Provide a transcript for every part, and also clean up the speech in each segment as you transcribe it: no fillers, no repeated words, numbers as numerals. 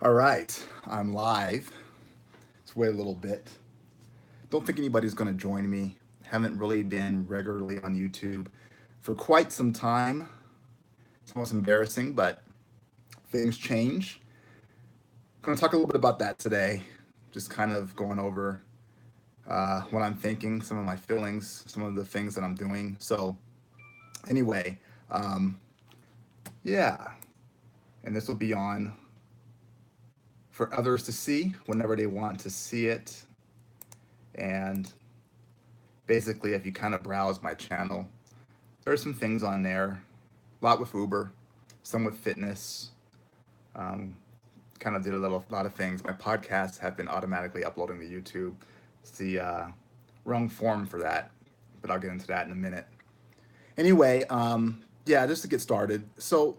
All right, I'm live. Let's wait a little bit. Don't think anybody's going to join me. Haven't really been regularly on YouTube for quite some time. It's almost embarrassing, but things change. I'm going to talk a little bit about that today. Just kind of going over what I'm thinking, some of my feelings, some of the things that I'm doing. So, anyway, um, yeah, and this will be on for others to see whenever they want to see it. And basically, if you kind of browse my channel, there's some things on there, a lot with Uber, some with fitness. Um, Kind of did lot of things. My podcasts have been automatically uploading to YouTube. It's the wrong form for that, but I'll get into that in a minute. Anyway, yeah, just to get started. So,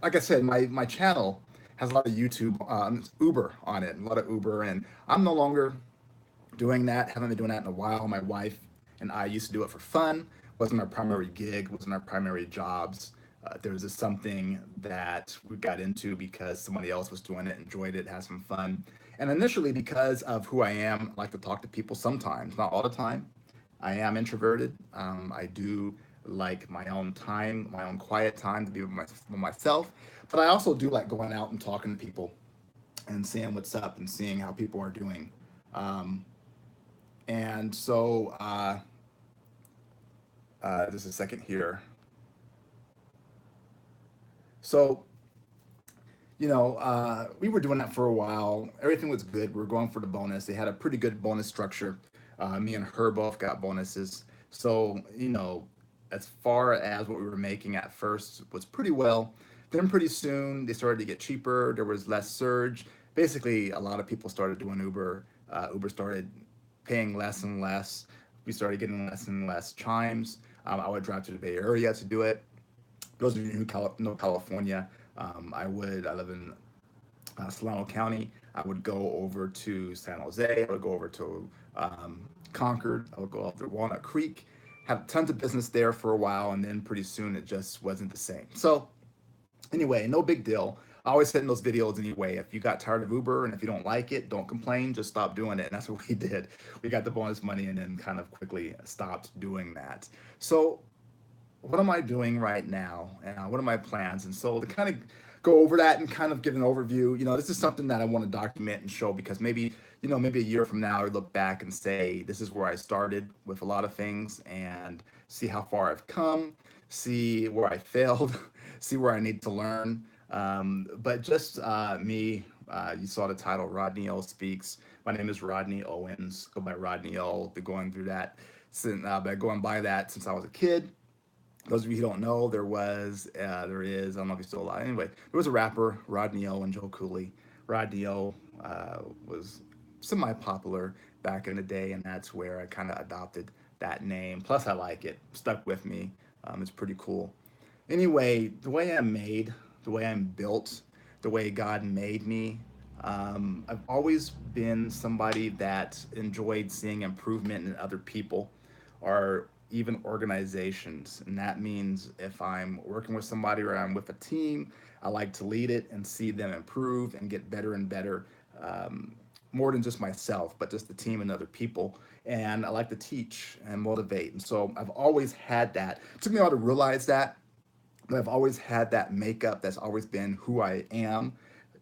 like I said, my channel has a lot of YouTube, Uber on it, a lot of Uber, and I'm no longer doing that. Haven't been doing that in a while. My wife and I used to do it for fun. Wasn't our primary gig. Wasn't our primary jobs. There was just something that we got into because somebody else was doing it, enjoyed it, had some fun. And initially, because of who I am, I like to talk to people sometimes, not all the time. I am introverted. I do like my own time, my own quiet time to be with myself. But I also do like going out and talking to people and seeing what's up and seeing how people are doing. Um, and so, just a second here. So, we were doing that for a while. Everything was good. We were going for the bonus. They had a pretty good bonus structure. Me and her both got bonuses. So, as far as what we were making at first was pretty well. Then pretty soon they started to get cheaper. There was less surge. Basically, a lot of people started doing Uber. Uber started paying less and less. We started getting less and less chimes. I would drive to the Bay Area to do it. Those of you who know California, I live in Solano County. I would go over to San Jose. I would go over to Concord. I would go up to Walnut Creek. Had tons of business there for a while, and then pretty soon it just wasn't the same. So anyway, no big deal. I always said in those videos anyway, if you got tired of Uber and if you don't like it, don't complain, just stop doing it. And that's what we did. We got the bonus money and then kind of quickly stopped doing that. So what am I doing right now? And what are my plans? And so to kind of go over that and kind of give an overview, this is something that I want to document and show because maybe a year from now, I look back and say, this is where I started with a lot of things and see how far I've come, see where I failed, see where I need to learn. But just me, you saw the title, Rodney O Speaks. My name is Rodney Owens. Go by Rodney O. Been going through that been going by that since I was a kid. Those of you who don't know, there is, I don't know if he's still alive. Anyway, there was a rapper, Rodney O and Joe Cooley. Rodney O was semi-popular back in the day, and that's where I kind of adopted that name. Plus, I like it. Stuck with me. It's pretty cool. Anyway, the way I'm made, the way I'm built, the way God made me, I've always been somebody that enjoyed seeing improvement in other people or even organizations. And that means if I'm working with somebody or I'm with a team, I like to lead it and see them improve and get better and better. More than just myself, but just the team and other people. And I like to teach and motivate. And so I've always had that. It took me a while to realize that, but I've always had that makeup that's always been who I am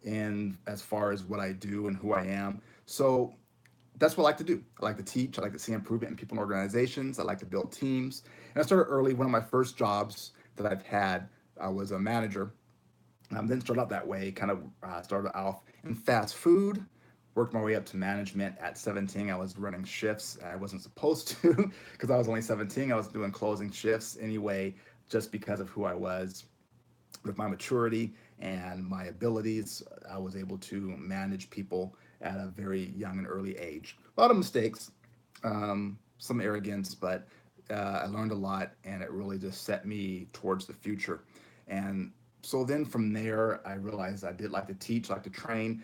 and as far as what I do and who I am. So that's what I like to do. I like to teach. I like to see improvement in people and organizations. I like to build teams. And I started early. One of my first jobs that I've had, I was a manager. Then started out that way, kind of started off in fast food, worked my way up to management at 17. I was running shifts. I wasn't supposed to because I was only 17. I was doing closing shifts anyway, just because of who I was. With my maturity and my abilities, I was able to manage people at a very young and early age. A lot of mistakes, some arrogance, but I learned a lot, and it really just set me towards the future. And so then from there, I realized I did like to teach, like to train.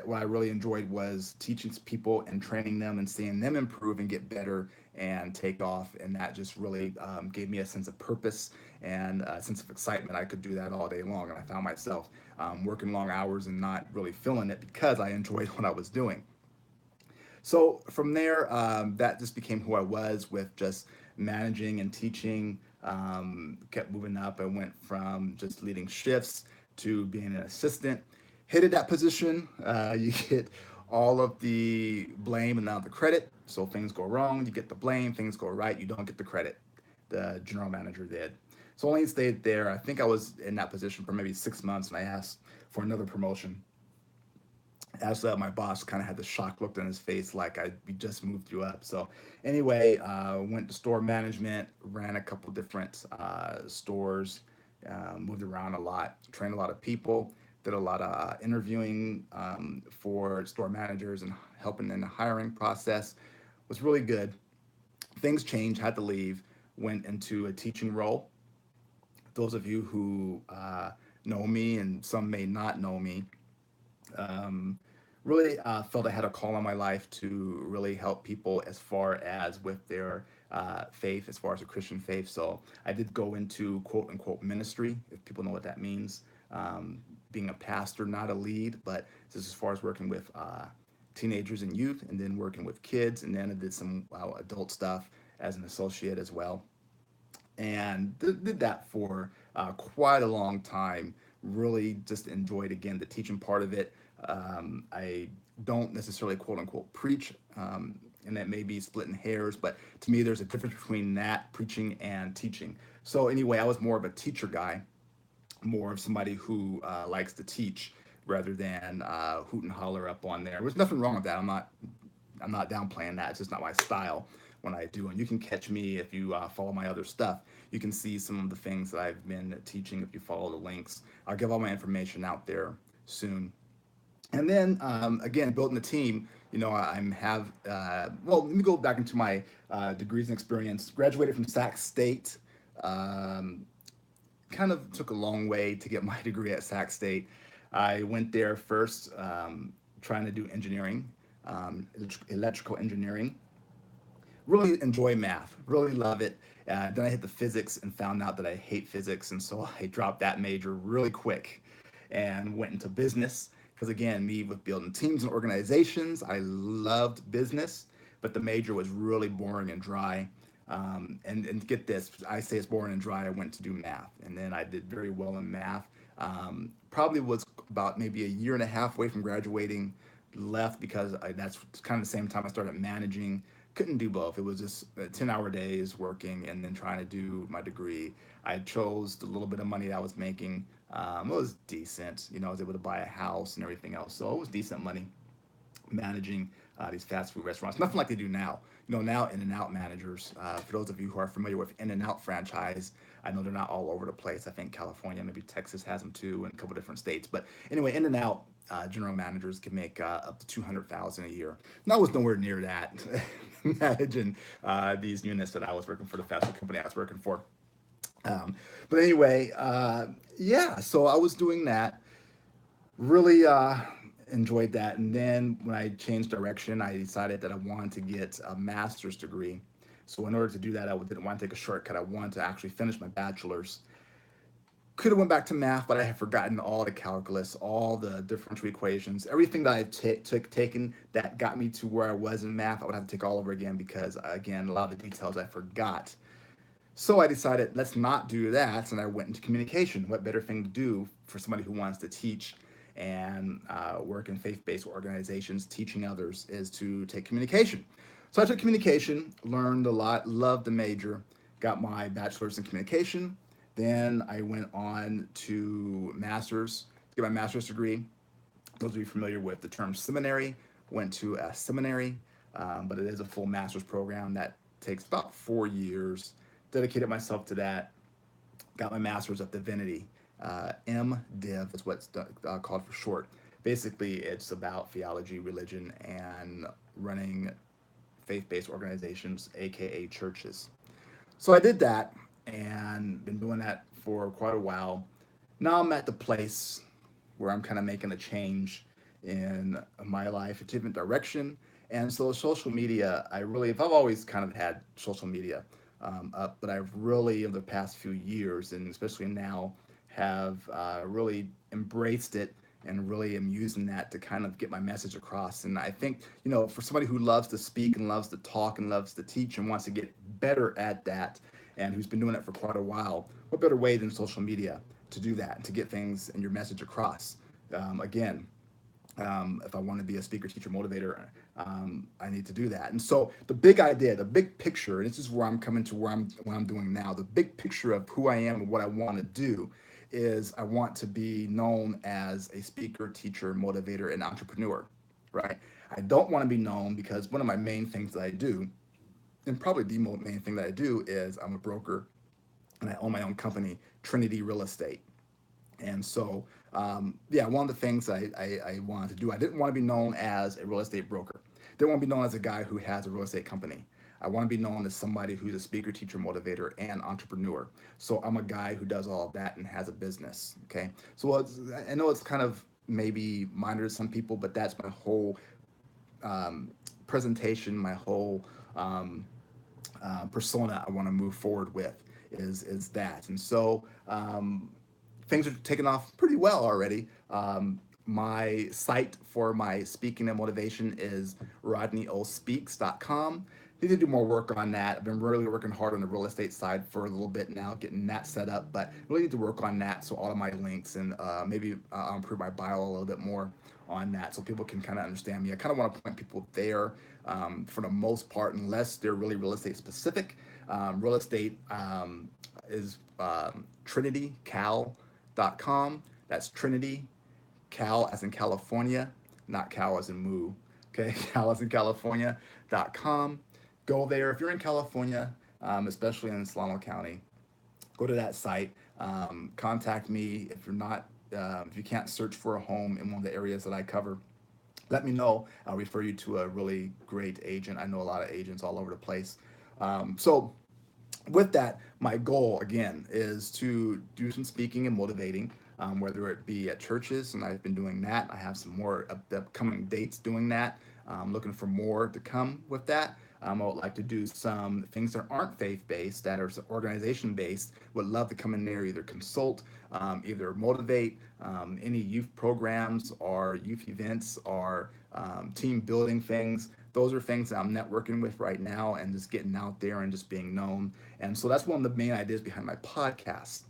What I really enjoyed was teaching people and training them and seeing them improve and get better and take off. And that just really gave me a sense of purpose and a sense of excitement. I could do that all day long. And I found myself working long hours and not really feeling it because I enjoyed what I was doing. So from there, that just became who I was with just managing and teaching. Kept moving up. I went from just leading shifts to being an assistant. Hated that position. You get all of the blame and not the credit. So things go wrong, you get the blame. Things go right, you don't get the credit. The general manager did. So I only stayed there. I think I was in that position for maybe 6 months, and I asked for another promotion as my boss kind of had the shock look on his face, like I we just moved you up. So anyway, went to store management, ran a couple different stores, moved around a lot, trained a lot of people, did a lot of interviewing for store managers and helping in the hiring process. Was really good. Things changed, had to leave, went into a teaching role. Those of you who know me and some may not know me, um, really felt I had a call on my life to really help people as far as with their faith, as far as a Christian faith. So I did go into quote unquote ministry, if people know what that means. Being a pastor, not a lead, but this is as far as working with teenagers and youth, and then working with kids, and then I did some adult stuff as an associate as well, and did that for quite a long time. Really just enjoyed again the teaching part of it. I don't necessarily quote unquote preach, and that may be splitting hairs, but to me, there's a difference between that preaching and teaching. So anyway, I was more of a teacher guy, more of somebody who likes to teach rather than hoot and holler up on there. There's nothing wrong with that. I'm not downplaying that. It's just not my style when I do. And you can catch me if you follow my other stuff. You can see some of the things that I've been teaching if you follow the links. I'll give all my information out there soon. And then again, building the team. I'm have well. Let me go back into my degrees and experience. Graduated from Sac State. Um, Kind of took a long way to get my degree at Sac State. I went there first trying to do engineering, electrical engineering. Really enjoy math, really love it. Then I hit the physics and found out that I hate physics, and so I dropped that major really quick and went into business. Because again, me with building teams and organizations, I loved business, but the major was really boring and dry. And get this, I say it's boring and dry. I went to do math, and then I did very well in math. Probably was about maybe a year and a half away from graduating. Left because that's kind of the same time I started managing. Couldn't do both. It was just 10-hour days working and then trying to do my degree. I chose the little bit of money I was making. It was decent. I was able to buy a house and everything else. So it was decent money managing these fast food restaurants. Nothing like they do now. Now In-N-Out managers, for those of you who are familiar with In-N-Out franchise, I know they're not all over the place. I think California, maybe Texas has them too, and a couple different states. But anyway, In-N-Out general managers can make up to 200,000 a year. And I was nowhere near that managing these units that I was working for, the fast food company I was working for. But anyway, yeah, so I was doing that. Really enjoyed that. And then when I changed direction, I decided that I wanted to get a master's degree. So in order to do that, I didn't want to take a shortcut. I wanted to actually finish my bachelor's. Could have went back to math, but I had forgotten all the calculus, all the differential equations, everything that I taken that got me to where I was in math. I would have to take all over again because, again, a lot of the details I forgot. So I decided, let's not do that. And I went into communication. What better thing to do for somebody who wants to teach and work in faith-based organizations, teaching others, is to take communication. So I took communication, learned a lot, loved the major, got my bachelor's in communication. Then I went on to get my master's degree. Those of you familiar with the term seminary, went to a seminary, but it is a full master's program that takes about 4 years. Dedicated myself to that. Got my master's of divinity. MDiv is what's called for short. Basically, it's about theology, religion, and running faith-based organizations, aka churches. So I did that and been doing that for quite a while. Now I'm at the place where I'm kind of making a change in my life, a different direction, And so social media, I've always kind of had social media up, but I've really, over the past few years, and especially now, have really embraced it and really am using that to kind of get my message across. And I think, for somebody who loves to speak and loves to talk and loves to teach and wants to get better at that, and who's been doing it for quite a while, what better way than social media to do that, to get things and your message across? Again, if I want to be a speaker, teacher, motivator, I need to do that. And so the big idea, the big picture, and this is where I'm coming to where what I'm doing now. The big picture of who I am and what I want to do is I want to be known as a speaker, teacher, motivator, and entrepreneur. Right? I don't want to be known because one of my main things that I do, and probably the main thing that I do, is I'm a broker and I own my own company, Trinity Real Estate. And so, yeah, one of the things I wanted to do, I didn't want to be known as a real estate broker. Didn't want to be known as a guy who has a real estate company. I want to be known as somebody who's a speaker, teacher, motivator, and entrepreneur. So I'm a guy who does all of that and has a business. Okay. So I know it's kind of maybe minor to some people, but that's my whole presentation, my whole persona I want to move forward with is that. And so things are taking off pretty well already. My site for my speaking and motivation is rodneyospeaks.com. Need to do more work on that. I've been really working hard on the real estate side for a little bit now, getting that set up, but really need to work on that. So all of my links and maybe I'll improve my bio a little bit more on that so people can kind of understand me. I kind of want to point people there for the most part, unless they're really real estate specific. Real estate is trinitycal.com. That's Trinity, Cal as in California, not Cal as in Moo. Okay, Cal as in California.com. Go there. If you're in California, especially in Solano County, go to that site. Contact me if you're not, if you can't search for a home in one of the areas that I cover. Let me know. I'll refer you to a really great agent. I know a lot of agents all over the place. So with that, my goal again is to do some speaking and motivating, whether it be at churches, and I've been doing that. I have some more upcoming dates doing that. I'm looking for more to come with that. I would like to do some things that aren't faith-based, that are organization-based. Would love to come in there, either consult, either motivate, any youth programs or youth events or team building things. Those are things that I'm networking with right now and just getting out there and just being known. And so that's one of the main ideas behind my podcast.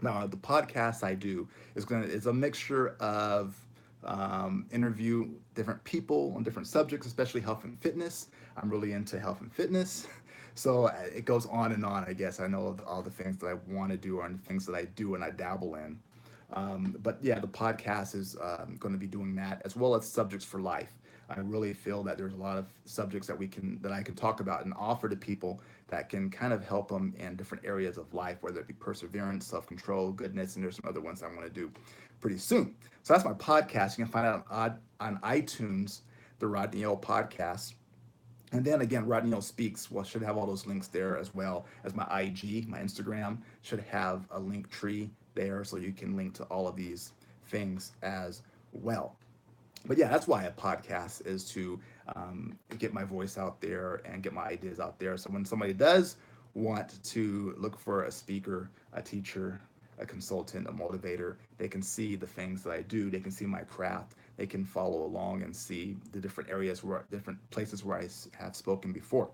Now, the podcast I do is a mixture of interview different people on different subjects, especially health and fitness. I'm really into health and fitness. So it goes on and on, I guess. I know all the things that I want to do and the things that I do and I dabble in. But yeah, the podcast is going to be doing that, as well as subjects for life. I really feel that there's a lot of subjects that I can talk about and offer to people that can kind of help them in different areas of life, whether it be perseverance, self-control, goodness, and there's some other ones I want to do pretty soon. So that's my podcast. You can find out on iTunes, the Rodney O podcast. And then again, Rodney O Speaks should have all those links there, as well as my IG, my Instagram should have a link tree there, so you can link to all of these things as well. But yeah, that's why a podcast is to get my voice out there and get my ideas out there. So when somebody does want to look for a speaker, a teacher, a consultant, a motivator, they can see the things that I do. They can see my craft. They can follow along and see the different different places where I have spoken before.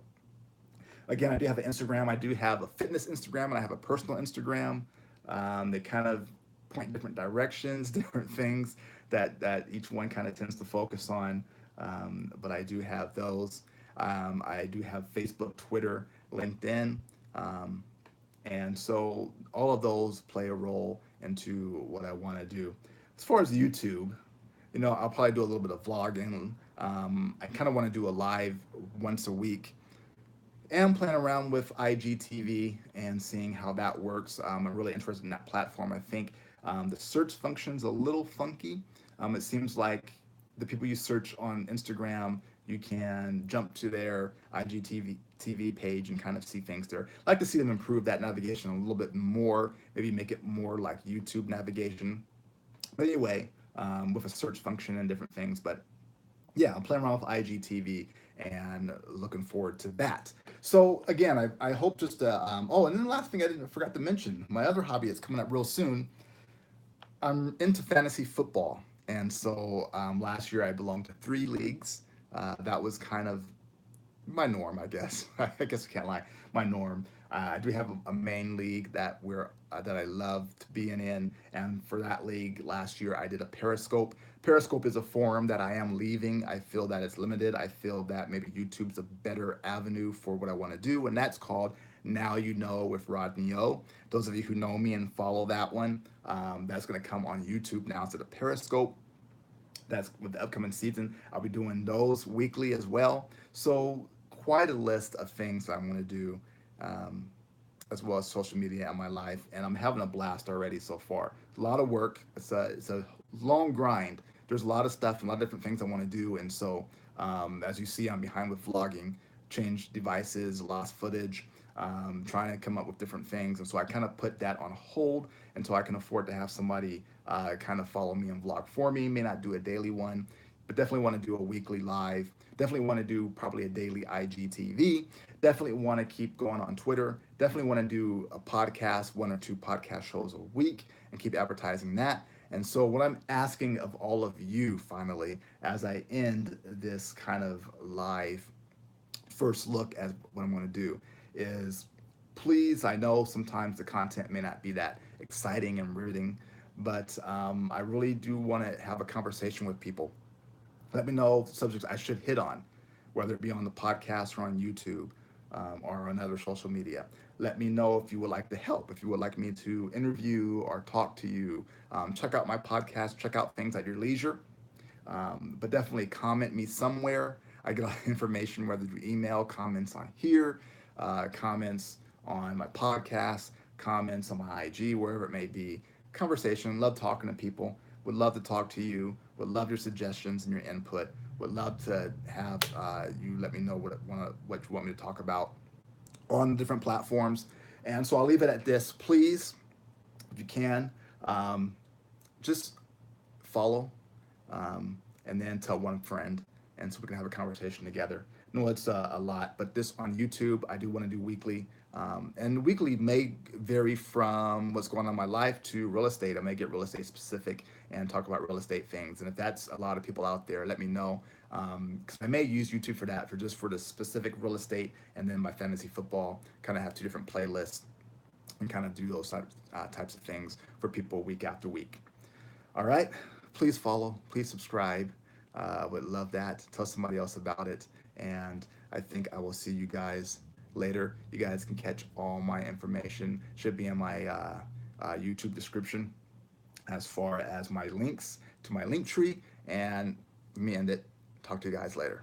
Again, I do have an Instagram. I do have a fitness Instagram and I have a personal Instagram. They kind of point in different directions, different things that each one kind of tends to focus on. But I do have those. I do have Facebook, Twitter, LinkedIn. And so all of those play a role into what I want to do. As far as YouTube, I'll probably do a little bit of vlogging. I kind of want to do a live once a week. And playing around with IGTV and seeing how that works. I'm really interested in that platform. I think the search function's a little funky. It seems like the people you search on Instagram, you can jump to their IGTV page and kind of see things there. I'd like to see them improve that navigation a little bit more, maybe make it more like YouTube navigation. But anyway, with a search function and different things. But yeah, I'm playing around with IGTV and looking forward to that. So again, I hope just oh, and then the last thing I didn't forgot to mention, my other hobby is coming up real soon. I'm into fantasy football, and so last year I belonged to three leagues. That was kind of my norm, I guess. I guess I can't lie. My norm. I do have a main league that I love to be in, and for that league last year I did a Periscope. Periscope is a forum that I am leaving. I feel that it's limited. I feel that maybe YouTube's a better avenue for what I want to do, and that's called Now You Know with Rodney O. Those of you who know me and follow that one, that's going to come on YouTube now instead of Periscope. That's with the upcoming season. I'll be doing those weekly as well. So quite a list of things that I'm going to do, um, as well as social media and my life. And I'm having a blast already so far. A lot of work. It's a long grind. There's a lot of stuff and a lot of different things I want to do. And so, as you see, I'm behind with vlogging, change devices, lost footage, trying to come up with different things. And so I kind of put that on hold until I can afford to have somebody kind of follow me and vlog for me. May not do a daily one, but definitely want to do a weekly live. Definitely want to do probably a daily IGTV. Definitely want to keep going on Twitter. Definitely want to do a podcast, one or two podcast shows a week, and keep advertising that. And so, what I'm asking of all of you finally, as I end this kind of live first look at what I'm going to do, is please, I know sometimes the content may not be that exciting and riveting, but I really do want to have a conversation with people. Let me know subjects I should hit on, whether it be on the podcast or on YouTube, or on other social media. Let me know if you would like to help, if you would like me to interview or talk to you. Check out my podcast, check out things at your leisure. But definitely comment me somewhere. I get all the information, whether through email, comments on here, comments on my podcast, comments on my IG, wherever it may be. Conversation. Love talking to people. Would love to talk to you. Would love your suggestions and your input. Would love to have you let me know what you want me to talk about on different platforms. And so I'll leave it at this. Please, if you can, um, just follow, and then tell one friend, and so we can have a conversation together. No, it's a lot, but this on YouTube, I do want to do weekly. And weekly may vary from what's going on in my life to real estate. I may get real estate specific and talk about real estate things. And if that's a lot of people out there, let me know. Because I may use YouTube for that, for the specific real estate, and then my fantasy football, kind of have two different playlists and kind of do those types of things for people week after week. All right. Please follow. Please subscribe. Would love that. Tell somebody else about it. And I think I will see you guys later. You guys can catch all my information. Should be in my YouTube description, as far as my links to my link tree. And let me end it. Talk to you guys later.